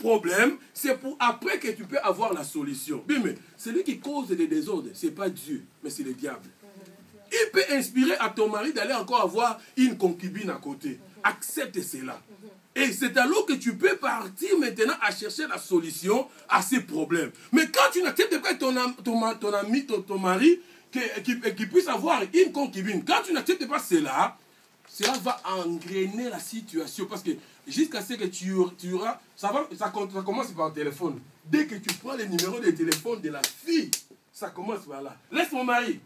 problème, c'est pour après que tu peux avoir la solution. Bien, mais celui qui cause des désordres, ce n'est pas Dieu, mais c'est le diable. Il peut inspirer à ton mari d'aller encore avoir une concubine à côté. Accepte cela. Et c'est alors que tu peux partir maintenant à chercher la solution à ces problèmes. Mais quand tu n'acceptes pas ton ami, ton mari, qui puisse avoir une concubine, quand tu n'acceptes pas cela, cela va engrainer la situation. Parce que jusqu'à ce que tu auras... Ça commence par le téléphone. Dès que tu prends le numéro de téléphone de la fille, ça commence par là. Laisse mon mari.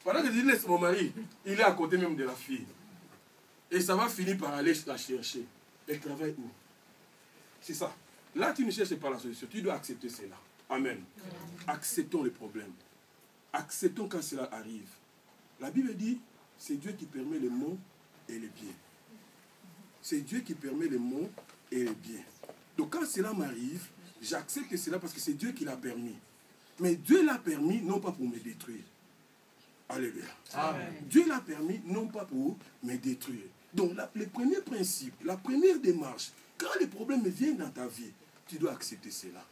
Pendant que tu dis laisse mon mari, il est à côté même de la fille. Et ça va finir par aller la chercher. Elle travaille où? C'est ça. Là, tu ne cherches pas la solution. Tu dois accepter cela. Amen. Acceptons les problèmes. Acceptons quand cela arrive. La Bible dit, c'est Dieu qui permet les maux et les biens. C'est Dieu qui permet les maux et les biens. Donc quand cela m'arrive, j'accepte cela parce que c'est Dieu qui l'a permis. Mais Dieu l'a permis non pas pour me détruire. Alléluia. Amen. Dieu l'a permis non pas pour me détruire. Donc le premier principe, la première démarche, quand les problèmes viennent dans ta vie, tu dois accepter cela.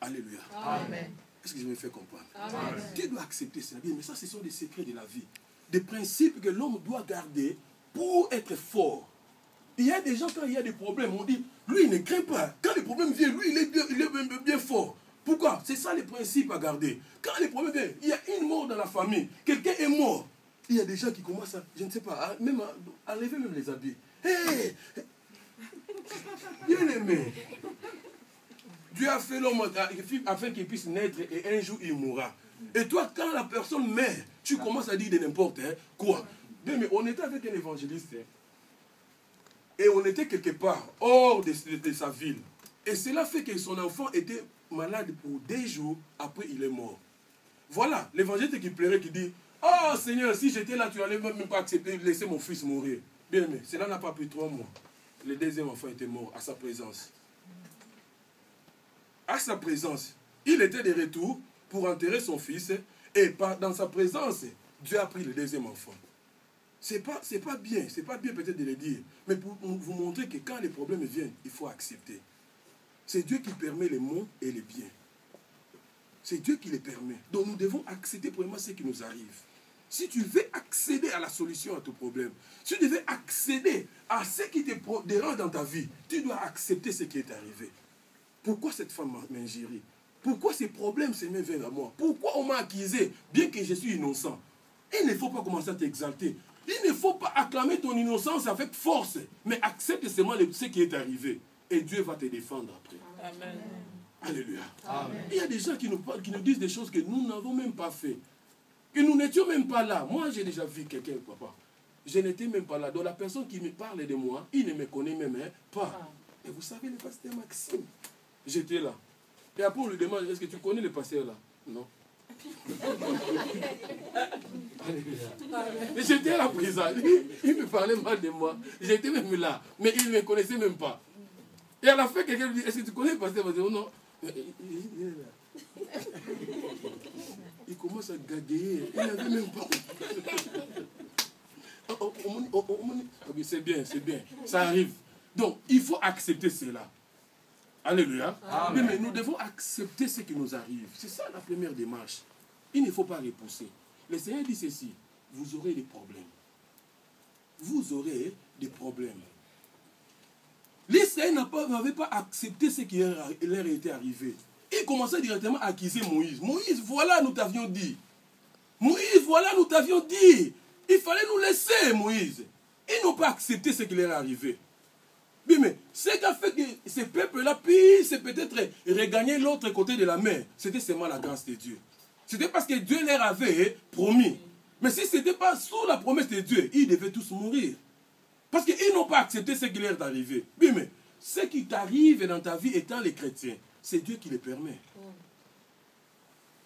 Alléluia. Amen. Est-ce que je me fais comprendre? Amen. Tu dois accepter cela. Mais ça, ce sont des secrets de la vie. Des principes que l'homme doit garder pour être fort. Il y a des gens, quand il y a des problèmes, on dit, lui, il ne craint pas. Quand les problèmes viennent, lui, il est bien fort. Pourquoi? C'est ça les principes à garder. Quand les problèmes viennent, il y a une mort dans la famille. Quelqu'un est mort. Il y a des gens qui commencent à, je ne sais pas, même à lever même les habits. Hé! Bien aimé. Dieu a fait l'homme afin qu'il puisse naître et un jour il mourra. Et toi, quand la personne meurt, tu commences à dire de n'importe quoi. Bien, mais on était avec un évangéliste. Et on était quelque part, hors de sa ville. Et cela fait que son enfant était malade pour 2 jours, après il est mort. Voilà, l'évangéliste qui pleurait, qui dit, oh Seigneur, si j'étais là, tu n'allais même pas accepter de laisser mon fils mourir. Bien aimé, cela n'a pas pris 3 mois. Le 2e enfant était mort à sa présence. À sa présence, il était de retour pour enterrer son fils, et dans sa présence, Dieu a pris le 2e enfant. C'est pas bien peut-être de le dire, mais pour vous montrer que quand les problèmes viennent, il faut accepter. C'est Dieu qui permet les maux et les biens. C'est Dieu qui les permet. Donc nous devons accepter premièrement ce qui nous arrive. Si tu veux accéder à la solution à ton problème, si tu veux accéder à ce qui te dérange dans ta vie, tu dois accepter ce qui est arrivé. Pourquoi cette femme m'a injurié? Pourquoi ces problèmes se mettent vers moi? Pourquoi on m'a accusé bien que je suis innocent? Il ne faut pas commencer à t'exalter. Il ne faut pas acclamer ton innocence avec force, mais accepte seulement ce qui est arrivé. Et Dieu va te défendre après. Amen. Alléluia. Amen. Il y a des gens qui nous disent des choses que nous n'avons même pas fait. Que nous n'étions même pas là. Moi, j'ai déjà vu quelqu'un, papa. Je n'étais même pas là. Donc la personne qui me parle de moi, il ne me connaît même pas. Et vous savez, le pasteur Maxime, j'étais là. Et après, on lui demande, est-ce que tu connais le pasteur là? Non. Mais j'étais à la prison. Il me parlait mal de moi. J'étais même là. Mais il ne me connaissait même pas. Et à la fin, quelqu'un lui dit, est-ce que tu connais le pasteur? Il dit, oh non. Il est là. Il commence à gaguer. Il n'avait même pas. C'est bien, c'est bien. Ça arrive. Donc, il faut accepter cela. Alléluia. Amen. Mais nous devons accepter ce qui nous arrive. C'est ça la première démarche. Il ne faut pas repousser. Le Seigneur dit ceci, vous aurez des problèmes. Vous aurez des problèmes. L'Israël n'avait pas accepté ce qui leur était arrivé. Il commençait directement à accuser Moïse. Moïse, voilà, nous t'avions dit. Moïse, voilà, nous t'avions dit. Il fallait nous laisser, Moïse. Ils n'ont pas accepté ce qui leur est arrivé. Oui, mais ce qui a fait que ces peuples-là puissent peut-être regagner l'autre côté de la mer, c'était seulement la grâce de Dieu. C'était parce que Dieu leur avait promis. Mais si ce n'était pas sous la promesse de Dieu, ils devaient tous mourir. Parce qu'ils n'ont pas accepté ce qui leur est arrivé. Oui, mais ce qui t'arrive dans ta vie étant les chrétiens, c'est Dieu qui les permet.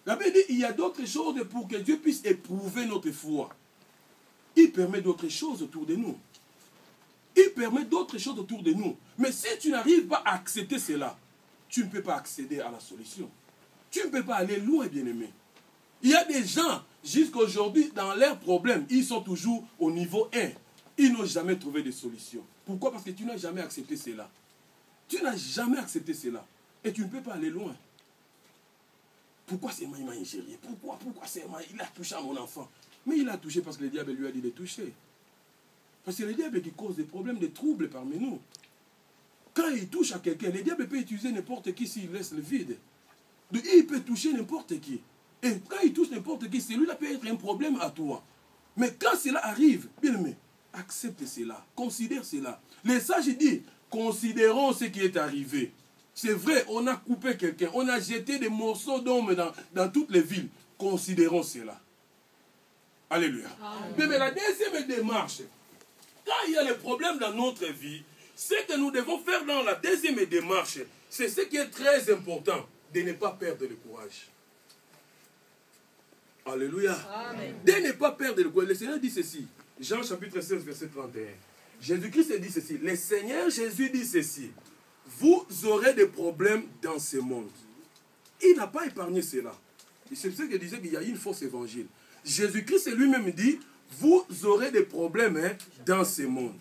La Bible dit il y a d'autres choses pour que Dieu puisse éprouver notre foi. Il permet d'autres choses autour de nous. Il permet d'autres choses autour de nous. Mais si tu n'arrives pas à accepter cela, tu ne peux pas accéder à la solution. Tu ne peux pas aller loin, bien-aimé. Il y a des gens, jusqu'à aujourd'hui, dans leurs problèmes, ils sont toujours au niveau 1. Ils n'ont jamais trouvé de solution. Pourquoi? Parce que tu n'as jamais accepté cela. Tu n'as jamais accepté cela. Et tu ne peux pas aller loin. Pourquoi c'est moi, il m'a ingéré? Pourquoi c'est moi, il a touché à mon enfant? Mais il a touché parce que le diable lui a dit de toucher. Parce que c'est le diable qui cause des problèmes, des troubles parmi nous. Quand il touche à quelqu'un, le diable peut utiliser n'importe qui s'il laisse le vide. Donc, il peut toucher n'importe qui. Et quand il touche n'importe qui, celui-là peut être un problème à toi. Mais quand cela arrive, bien aimé, accepte cela, considère cela. Les sages disent, considérons ce qui est arrivé. C'est vrai, on a coupé quelqu'un, on a jeté des morceaux d'hommes dans toutes les villes. Considérons cela. Alléluia. Mais la deuxième démarche, quand il y a des problèmes dans notre vie, ce que nous devons faire dans la deuxième démarche, c'est ce qui est très important, de ne pas perdre le courage. Alléluia. Amen. De ne pas perdre le courage. Le Seigneur dit ceci. Jean chapitre 16, verset 31. Jésus-Christ dit ceci. Le Seigneur Jésus dit ceci. Vous aurez des problèmes dans ce monde. Il n'a pas épargné cela. C'est ce qu'il disait qu'il y a une fausse évangile. Jésus-Christ lui-même dit, vous aurez des problèmes dans ce monde.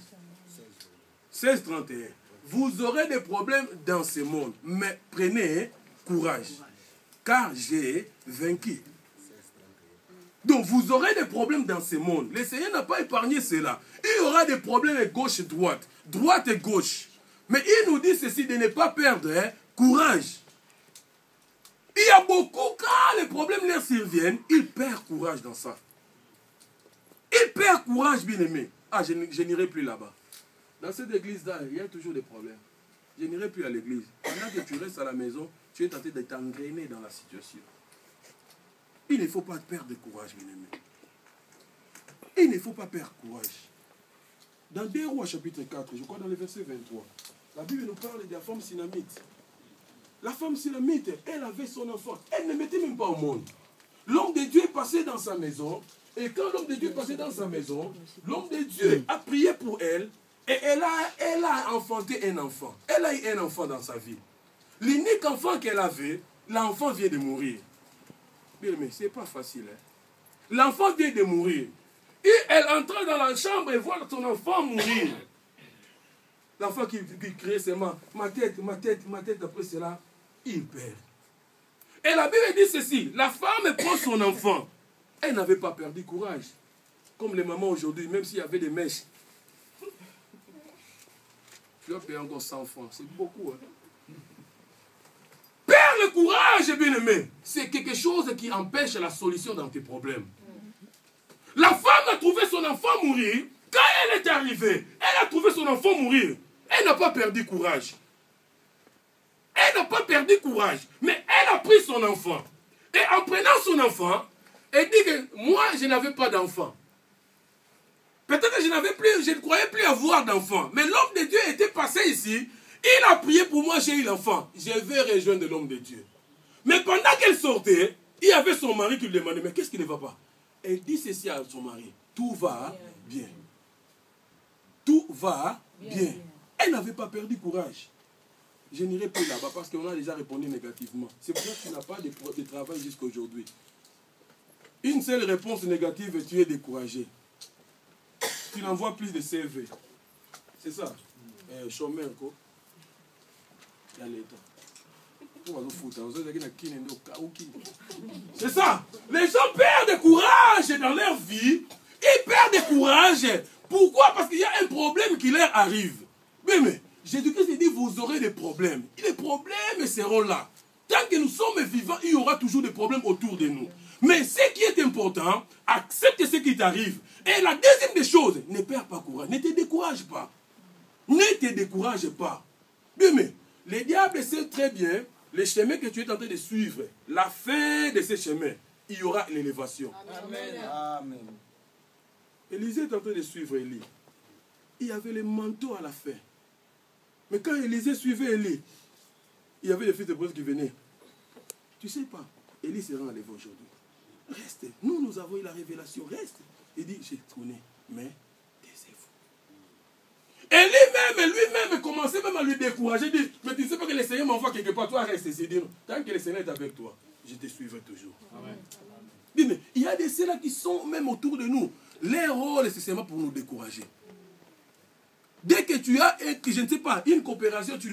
16, 31. Vous aurez des problèmes dans ce monde. Mais prenez courage. Car j'ai vaincu. Donc vous aurez des problèmes dans ce monde. Le Seigneur n'a pas épargné cela. Il y aura des problèmes gauche et droite. Droite et gauche. Mais il nous dit ceci, de ne pas perdre courage. Il y a beaucoup, quand les problèmes leur surviennent, ils perdent courage dans ça. Ils perdent courage, bien aimé. Ah, je n'irai plus là-bas. Dans cette église-là, il y a toujours des problèmes. Je n'irai plus à l'église. Pendant que tu restes à la maison, tu es tenté de t'engrainer dans la situation. Il ne faut pas perdre courage, bien aimé. Il ne faut pas perdre courage. Dans 2 Rois chapitre 4, je crois dans le verset 23, la Bible nous parle de la femme Sunamite. La femme Sunamite, elle avait son enfant. Elle ne mettait même pas au monde. L'homme de Dieu est passé dans sa maison. Et quand l'homme de Dieu est passé dans sa maison, l'homme de Dieu a prié pour elle. Et elle a enfanté un enfant. Elle a eu un enfant dans sa vie. L'unique enfant qu'elle avait, l'enfant vient de mourir. Bien, mais ce n'est pas facile. Hein? L'enfant vient de mourir. Et elle entre dans la chambre et voit son enfant mourir. L'enfant qui crie seulement, ma tête, après cela, il perd. Et la Bible dit ceci, la femme prend son enfant. Elle n'avait pas perdu courage. Comme les mamans aujourd'hui, même s'il y avait des mèches. Tu vas payer encore 100 francs, c'est beaucoup. Hein? Perdre le courage, bien aimé, c'est quelque chose qui empêche la solution dans tes problèmes. La femme a trouvé son enfant mourir. Quand elle est arrivée, elle a trouvé son enfant mourir. Elle n'a pas perdu courage. Elle n'a pas perdu courage. Mais elle a pris son enfant. Et en prenant son enfant, elle dit que moi, je n'avais pas d'enfant. Peut-être que je ne croyais plus avoir d'enfant. Mais l'homme de Dieu était passé ici. Il a prié pour moi, j'ai eu l'enfant. Je vais rejoindre l'homme de Dieu. Mais pendant qu'elle sortait, il y avait son mari qui lui demandait, mais qu'est-ce qui ne va pas? Elle dit ceci à son mari, tout va bien. Tout va bien. Elle n'avait pas perdu courage. Je n'irai plus là-bas parce qu'on a déjà répondu négativement. C'est pour ça que tu n'as pas de travail jusqu'à aujourd'hui. Une seule réponse négative et tu es découragé. Tu n'envoies plus de CV. C'est ça. Chômeur, quoi. Il y a l'état. C'est ça. Les gens perdent courage dans leur vie. Ils perdent courage. Pourquoi? Parce qu'il y a un problème qui leur arrive. Mais Jésus-Christ dit, vous aurez des problèmes. Et les problèmes seront là. Tant que nous sommes vivants, il y aura toujours des problèmes autour de nous. Mais ce qui est important, accepte ce qui t'arrive. Et la deuxième des choses, ne perds pas courage. Ne te décourage pas. Ne te décourage pas. Bien, mais le diable sait très bien les chemins que tu es en train de suivre. La fin de ces chemins, il y aura l'élévation. Amen. Amen. Élisée est en train de suivre Élie. Il y avait le manteau à la fin. Mais quand Élisée suivait Élie, il y avait les fils de prophètes qui venaient. Tu ne sais pas, Élie sera enlevé aujourd'hui. Reste. Nous avons eu la révélation. Reste. Il dit, je te connais, mais taisez-vous. Et lui-même commençait même à lui décourager. Il dit, mais tu ne sais pas que le Seigneur m'envoie quelque part. Toi, reste ici. Dit, tant que le Seigneur est avec toi, je te suivrai toujours. Amen. Dit, mais il y a des ceux-là qui sont même autour de nous. Leur rôle, c'est seulement pour nous décourager. Dès que tu as, je ne sais pas, une coopération, tu